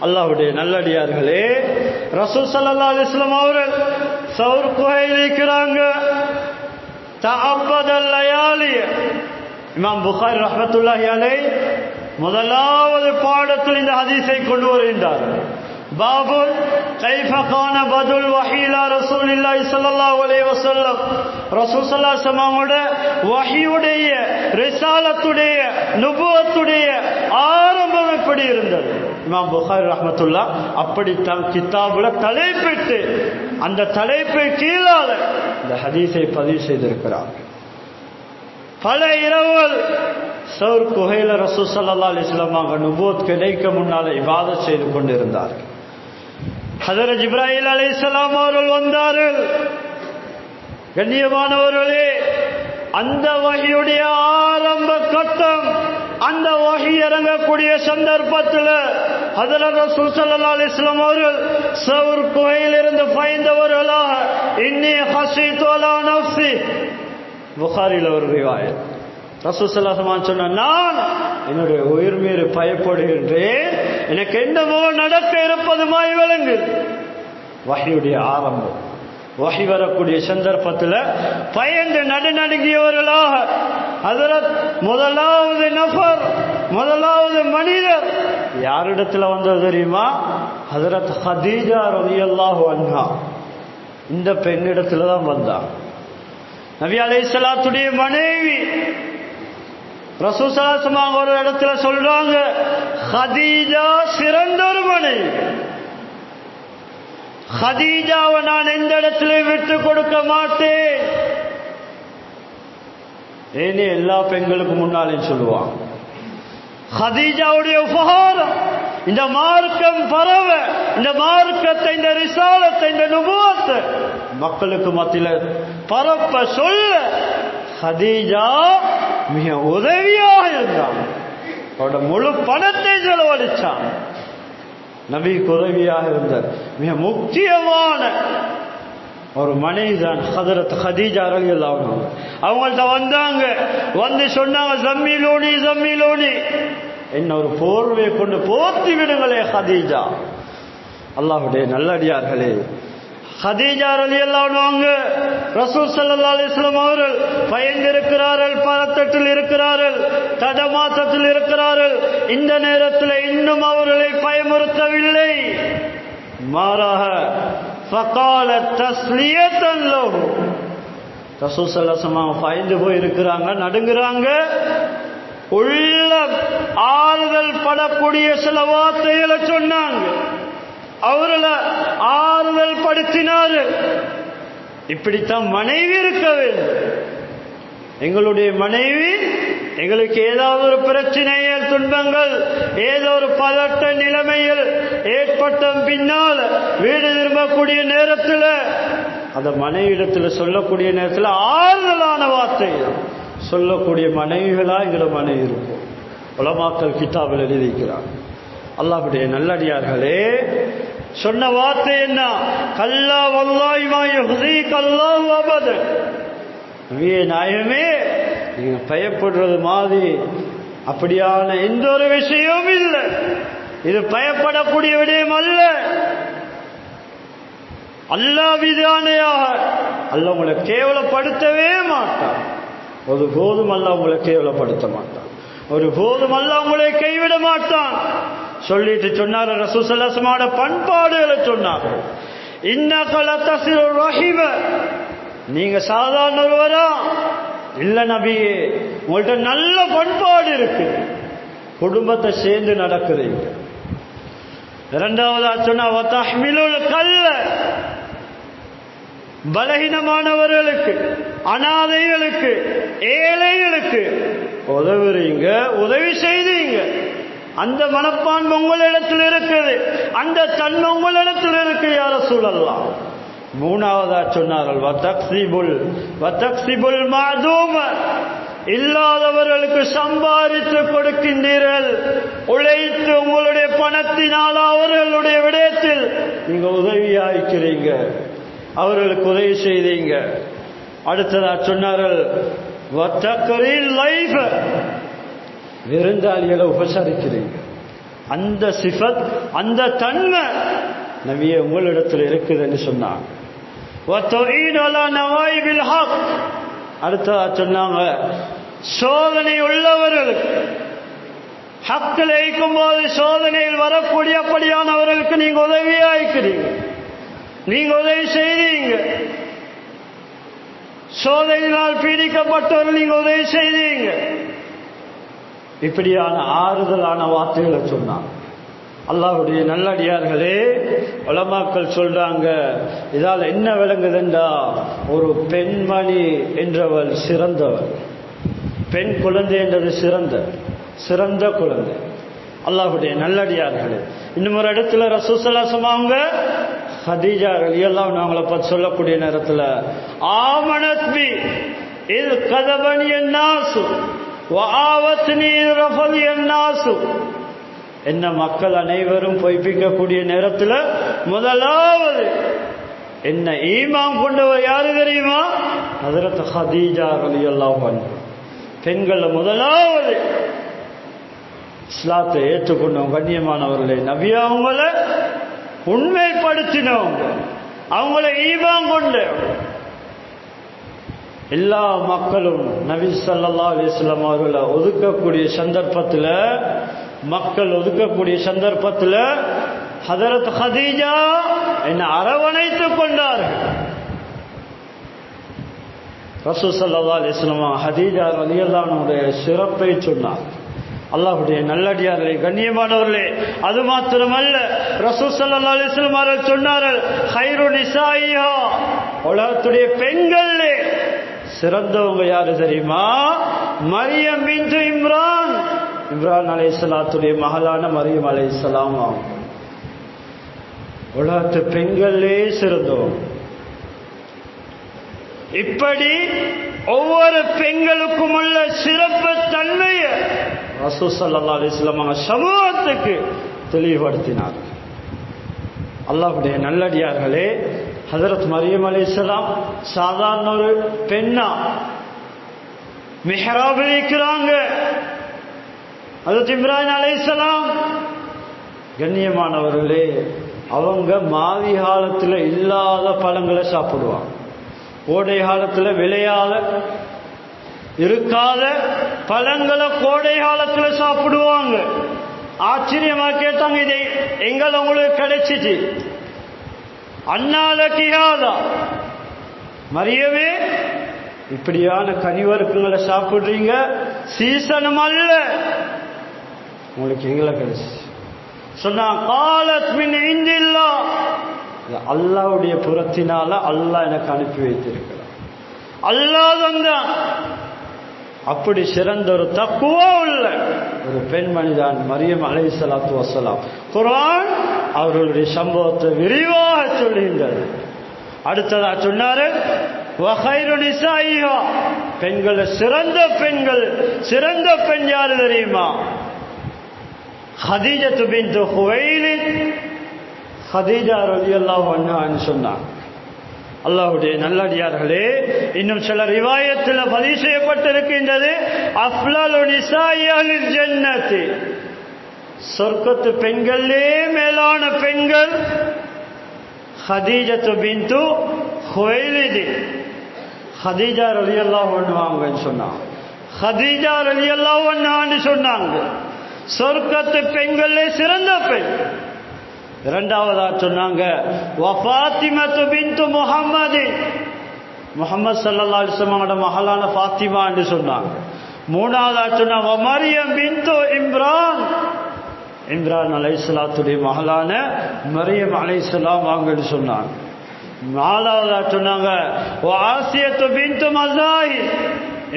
அல்லாஹ்வுடைய நல்லடியார்களே, ரசூல் ஸல்லல்லாஹு அலைஹி வஸல்லம் அவர்கள் சௌர் குகையில் இருக்கிறாங்க. தஅப்பதல் லயாலி. இமாம் புகாரி ரஹ்மத்துல்லாஹி அலைஹி முதலாவது பாடத்தில் இந்த ஹதீஸை கொண்டு வருகின்றார். பாபுல் கைஃப கான பதுல் வஹீலா ரசூலுல்லாஹி ஸல்லல்லாஹு அலைஹி வஸல்லம். ரசூல் ஸல்லல்லாஹு அலைஹி வஸல்லமோட வஹீயுடைய ரிசாலத்துடைய நுபுவத்துடைய ஆரம்பம் எப்படி இருந்தது? இமாம் புகாரி ரஹ்மத்துல்லாஹ் அப்படித்தான் கிதாபுல தலைப்பிட்டு அந்த தலைப்பை கீழால இந்த ஹதீஸை பதிவு செய்திருக்கிறார். பல இரவுகள் சௌர் குஹைல ரசூல் ஸல்லல்லாஹு அலைஹி வஸல்லம் நுபுவத் கிடைக்க முன்னால இபாதத் செய்து கொண்டிருந்தார்கள். ஹஜரத் ஜிப்ராயில் அலைஹிஸ்ஸலாம் அவர்கள் வந்தார்கள். கண்ணியமானவர்களே, அந்த வஹியுடைய ஆரம்ப கட்டம், அந்த வஹி இறங்கக்கூடிய சந்தர்ப்பத்தில் ஹஜரத் ரசூல் ஸல்லல்லாஹு அலைஹி வஸல்லம் அவர்கள் சௌர் குஹையிலிருந்து பயந்தவர்களாக இன்னி ஹஸீது அலா நஃப்ஸி, புகாரில ஒரு ரிவாயத், ரசூல் ஸல்லல்லாஹு அலைஹி வஸல்லம் சொன்னார், நான் என்னுடைய உயிர் மீது பயப்படுகின்றேன், எனக்கு என்னமோ நடக்க இருப்பதுமாய் விளங்கு. வஹியுடைய ஆரம்பம், வஹி வரக்கூடிய சந்தர்ப்பத்தில் பயந்து நடுநடுங்கியவர்களாக ஹஜரத் முதலாவது நஃபர், முதலாவது மனிதர் யாரிடத்தில் வந்தது தெரியுமா? ஹஜரத் ஹதீஜா ரலியல்லாஹு அன்ஹா, இந்த பெண்ணிடத்தில் தான் வந்தார். நபி அலைஹிஸ்ஸலாத்துடைய மனைவி. ரசூல் ஸல்லல்லாஹு அலைஹி வஸல்லம் ஒரு இடத்துல சொல்றாங்க, ஹதீஜா சிறந்த ஒரு மனைவி, ஹதீஜாவை நான் எந்த இடத்துல விட்டு கொடுக்க மாட்டேன். ஏனே எல்லா பெண்களுக்கும் முன்னாலும் சொல்லுவாங்க, ஹதீஜாவுடைய உபகாரம், இந்த மார்க்கம் பரவ, இந்த மார்க்கத்தை, இந்த ரிசாலத்தை, இந்த நுபுவத்தை மக்களுக்கு மத்தியில் பரப்ப சொல்ல ஹதீஜா மிக உதவியாக இருந்தாங்க. அவரோட முழு பணத்தை செலவழிச்சாங்க. நபிக்கு உதவியாக இருந்தார். மிக முக்கியமான ஒரு மனைவிதான் ஹஜரத் ஹதீஜா ரலியல்லாஹு அன்ஹா. அவங்கள்ட்ட வந்தாங்க, வந்து சொன்னாங்க, ஜம்மிலூனி ஜம்மிலூனி, என்ன ஒரு போர்வையை கொண்டு போர்த்தி விடுங்களே ஹதீஜா. அல்லாஹ்வுடைய நல்லடியார்களே, ஹதீஜா ரலியல்லாஹு அன்ஹா ரசூல் ஸல்லல்லாஹு அலைஹி வஸல்லம் அவர்கள் பயந்திருக்கிறார்கள், பதட்டத்தில் இருக்கிறார்கள், தடமாற்றத்தில் இருக்கிறார்கள். இந்த நேரத்தில் இன்னும் அவர்களை பயமுறுத்தவில்லை, மாறாக ஃபகால தஸ்லியத்தன் லஹு, ரசூல் ஸல்லல்லாஹு அலைஹி வஸல்லம் பயந்து போய் இருக்கிறாங்க, நடுங்குறாங்க. உள்ள ஆறுதல் படக்கூடிய சில வார்த்தைகளை சொன்னாங்க, அவர்களை ஆறுதல் படுத்தினார்கள். இப்படித்தான் மனைவி இருக்க வேண்டும். எங்களுடைய மனைவி எங்களுக்கு ஏதாவது ஒரு பிரச்சனைகள், துன்பங்கள், ஏதோ ஒரு பதட்ட நிலைமையில் ஏற்பட்ட பின்னால் வீடு திரும்பக்கூடிய நேரத்தில் அந்த மனைவியிடத்தில் சொல்லக்கூடிய நேரத்தில் ஆறுதலான வார்த்தை சொல்லக்கூடிய மனைவிகளா எங்களை மனைவி இருக்கும். உலமாக்கள் கிதாபில் எழுதிக்கிறார். அல்லாஹ்வுடைய நல்லடியார்களே, சொன்ன வார்த்தை என்ன? கல்லா வல்லாஹி மா யுஹ்ஸீக அல்லாஹு அபதன். நபியே நாயகமே, நீங்க பயப்படுறது மாதிரி அப்படியான எந்த ஒரு விஷயமும் இல்லை, இது பயப்படக்கூடிய விடயம் அல்ல. அல்லாஹ் விதானையாக அல்லாஹ் உங்களை கேவலப்படுத்தவே மாட்டான். ஒரு போதும் அல்லாஹ் உங்களை கேவலப்படுத்த மாட்டான், ஒரு போதும் அல்லாஹ் உங்களை கைவிட மாட்டான். சொல்லிட்டு சொன்னார், ரசூல் ஸல்லல்லாஹு அலைஹி வஸல்லம் பண்பாடுகளை சொன்னார். இன்னக லதஸிரு ரஹிம, நீங்க சாதாரண ஒருவரா இல்ல நபியே, உங்கள்ட்ட நல்ல பண்பாடு இருக்கு, குடும்பத்தை சேர்ந்து நடக்கிறீங்க. இரண்டாவதா சொன்னா வதஹ்மிலுல் கல்ல, பலஹீனமானவர்களுக்கு, அனாதைகளுக்கு, ஏழைகளுக்கு உதவுறீங்க, உதவி செய்தீங்க. அந்த மனப்பான்மை உங்களிடத்தில் இருக்குது, அந்த தன்மை உங்களிடத்தில் இருக்கு யா ரசூலல்லாஹ். மூணாவதா சொன்னார்கள் வதக்ஸிபுல் மஅதூம, இல்லாதவர்களுக்கு சம்பாதித்து கொடுக்கின்றீர்கள், உழைத்து உங்களுடைய பணத்தினால் அவர்களுடைய விடயத்தில் நீங்க உதவியாய்க்கிறீங்க, அவர்களுக்கு உதவி செய்தீங்க. அடுத்ததா சொன்னார்கள் வதக்ரில் லைஃப, விருந்தாளிகளை உபசரிக்கிறீங்க. அந்த சிஃபத், அந்த தன்மை நபியே உங்களிடத்தில் இருக்குது என்று சொன்னாங்க. அடுத்ததா சொன்னாங்க சோதனை உள்ளவர்களுக்கு, ஹக்கில் இருக்கும் போது சோதனையில் வரக்கூடிய அப்படியானவர்களுக்கு நீங்க உதவியாயிருக்கிறீங்க, நீங்க உதவி செய்தீங்க. சோதனையினால் பீடிக்கப்பட்டவர்கள் நீங்க உதவி செய்தீங்க. இப்படியான ஆறுதலான வார்த்தைகளை சொன்னாங்க. அல்லாஹ்வுடைய நல்லடியார்களே, உலமாக்கள் சொல்றாங்க, இதால் என்ன விளங்குதுண்டா, ஒரு பெண்மணி என்றவள் சிறந்தவள், பெண் குழந்தை என்றது சிறந்த குழந்தை. அல்லாஹ்வுடைய நல்லடியார்களே, இன்னும் ஒரு இடத்துல ரசூல் ஸல்லல்லாஹு அலைஹி வஸல்லம் அவங்க ஹதீஜா ரலியல்லாஹு அன்ஹா அவங்கள பற்றி சொல்லக்கூடிய நேரத்தில் ஆமனத் பி இல் கதபனி الناس வஆவத்னி ரஃபலி الناس, என்ன மக்கள் அனைவரும் பொய்ப்பிக்கக்கூடிய நேரத்தில் முதலாவது என்ன ஈமான் கொண்டவர் யாரு தெரியுமா? ஹஜ்ரத் ஹதீஜா ரலியல்லாஹு அன்ஹா. பெண்கள் முதலாவது இஸ்லாத்தை ஏற்றுக்கொண்டவங்க, கண்ணியமானவர்களே. நபி அவங்கள உண்மைப்படுத்தினவங்க, அவங்கள ஈமான் கொண்டவங்க. எல்லா மக்களும் நபி ஸல்லல்லாஹு அலைஹி வஸல்லம் அவர்களை ஒதுக்கக்கூடிய சந்தர்ப்பத்தில், மக்கள் ஒதுக்கக்கூடிய சந்தர்ப்பத்தில் ஹஜ்ரத் ஹதீஜா என்ன அரவணைத்துக் கொண்டார்கள். ரசூல் ஸல்லல்லாஹு அலைஹி வஸல்லம் ஹதீஜா ரலியல்லாஹு அன்ஹாவுடைய சிறப்பை சொன்னார். அல்லாஹ்வுடைய நல்லடியார்களே, கண்ணியமானவர்களே, அது மாத்திரமல்ல, ரசூல் ஸல்லல்லாஹு அலைஹி வஸல்லம் அவர்கள் சொன்னார்கள், கைரு நிசாயிஹா, உலகத்துடைய பெண்களே சிறந்தவங்க யாரு தெரியுமா? மரியம் பின்து இம்ரான், இம்ரான் அலைஹிஸ்ஸலாத்துடைய மகளான மரியம் அலைஹிஸ்ஸலாம் அவங்க. உலகத்து பெண்களே சிறந்தவங்க. இப்படி ஒவ்வொரு பெண்களுக்கும் உள்ள சிறப்பு தன்மையை ரசூல் ஸல்லல்லாஹு அலைஹி வஸல்லம் சமூகத்துக்கு தெளிவுபடுத்தினார். அல்லாஹ்வுடைய நல்லடியார்களே, ஹஜ்ரத் மரியம் அலைஹிஸ்ஸலாம் சாதாரண ஒரு பெண்ணா மிஹ்ராபில் இருக்கிறாங்க. ஹஜ்ரத் இப்ராஹிம் அலைஹிஸ்ஸலாம் கண்ணியமானவர்களே, அவங்க மாவி காலத்தில் இல்லாத பழங்களை சாப்பிடுவாங்க, கோடை காலத்தில் விளையாத இருக்காத பழங்களை கோடை காலத்தில் சாப்பிடுவாங்க. ஆச்சரியமா கேட்டாங்க, இதை எங்களை உங்களுக்கு கிடைச்சிச்சு? அண்ணால கியாதா, மரியவே இப்படியான கனிவர்க்கங்களை சாப்பிடுறீங்க, சீசனும் அல்ல, உங்களுக்கு எங்களை கிடைச்சிச்சு சொன்னா. காலத் மின் இந்தில்லாஹ், அல்லாஹ்வுடைய புறத்தினால அல்லாஹ் எனக்கு அனுப்பி வைத்திருக்கிறார், அல்லாஹ் தந்தான். அப்படி சிறந்த ஒரு தக்குவா உள்ள ஒரு பெண்மணிதான் மரியம் அலைஹிஸ்ஸலாத்து வஸ்ஸலாம். குர்ஆன் அவர்களுடைய சம்பவத்தை விரிவாக சொல்லுகின்றது. அடுத்ததா சொன்னாரு, வகைரு நிசாயிஹா, பெண்கள் சிறந்த பெண் யாரு தெரியுமா? ஹதீஜத்து பின்து ஹுவைலித், ஹதீஜா ரலியல்லாஹு அன்ஹா சொன்னார். அல்லாஹ்வுடைய நல்லடியார்களே, இன்னும் சில ரிவாயத்தில் பதிவு செய்யப்பட்டிருக்கின்றது, அஃலலு நிசாஇ அஹ்லில் ஜன்னத்தி, சொர்க்கத்து பெண்களே மேலான பெண்கள் ஹதீஜத்து பின்து ஹுவைலித். ஹதீஜா ரலியல்லாஹு அன்ஹா சொன்னாங்க. ஹதீஜா ரலியல்லாஹு அன்ஹா சொன்னாங்க, சொர்க்கத்து பெண்களே சிறந்த பெண். இரண்டாவதா சொன்னாங்க, வஃபாத்திமத்து பின்து முஹம்மது, முஹம்மது ஸல்லல்லாஹு அலைஹி வஸல்லம் மகளான ஃபாத்திமா என்று சொன்னாங்க. மூணாவதா சொன்னாங்க, மரியம் பின்து இம்ரான், இம்ரான் அலைஹிஸ்ஸலாத்துடைய மகளான மரியம் அலைஹிஸ்ஸலாம் அவங்க சொன்னாங்க. நாலாவதா சொன்னாங்க, ஆசியத்து பின்து மஸாஹி,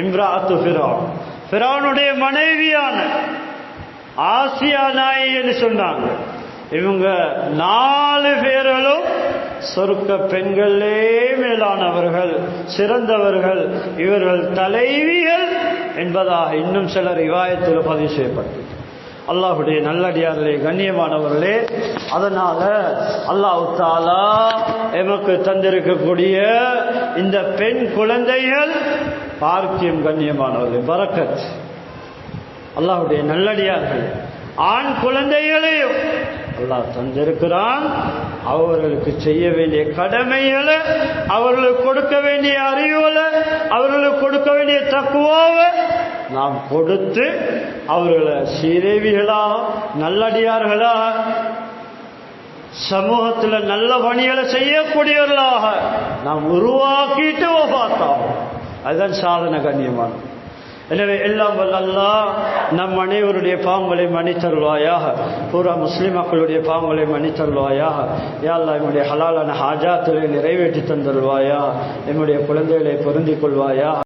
இம்ராஅத்து ஃபிரௌன், ஃபிரௌனுடைய மனைவியான ஆசியா நாயி என்று சொன்னாங்க. இவங்க 4 பேர்களும் சொர்க்க பெண்களே மேலானவர்கள், சிறந்தவர்கள், இவர்கள் தலைவிகள் என்பதாக இன்னும் சில ரிவாயத்தில் பதிவு செய்யப்பட்டது. அல்லாஹ்வுடைய நல்லடியார்களே, கண்ணியமானவர்களே, அதனால அல்லாஹ் தஆலா எமக்கு தந்திருக்கக்கூடிய இந்த பெண் குழந்தைகள் பாக்கியம், கண்ணியமானவர்களே, பரக்கத். அல்லாஹ்வுடைய நல்லடியார்கள் ஆண் குழந்தைகளையும் அல்லாஹ் தந்திருக்கிறான். அவர்களுக்கு செய்ய வேண்டிய கடமைகளை, அவர்களுக்கு கொடுக்க வேண்டிய அறிவுகளை, அவர்களுக்கு கொடுக்க வேண்டிய தக்குவாவை நாம் கொடுத்து அவர்களை சீதேவிகளாக, நல்லடியார்களாக, சமூகத்தில் நல்ல பணிகளை செய்யக்கூடியவர்களாக நாம் உருவாக்கிட்டு பார்த்தோம். அதுதான் சாதனை கண்ணியமான. எனவே எல்லாம் வல்ல அல்லாஹ் நம் அனைவருடைய பாவங்களை மன்னித்தருள்வாயாக. பூரா முஸ்லிம் மக்களுடைய பாவங்களை மன்னித்தருள்வாயாக. யா அல்லாஹ் என்னுடைய ஹலாலான ஹாஜாத்துகளை நிறைவேற்றி தந்தருள்வாயா. என்னுடைய குழந்தைகளை பொருந்திக் கொள்வாயா.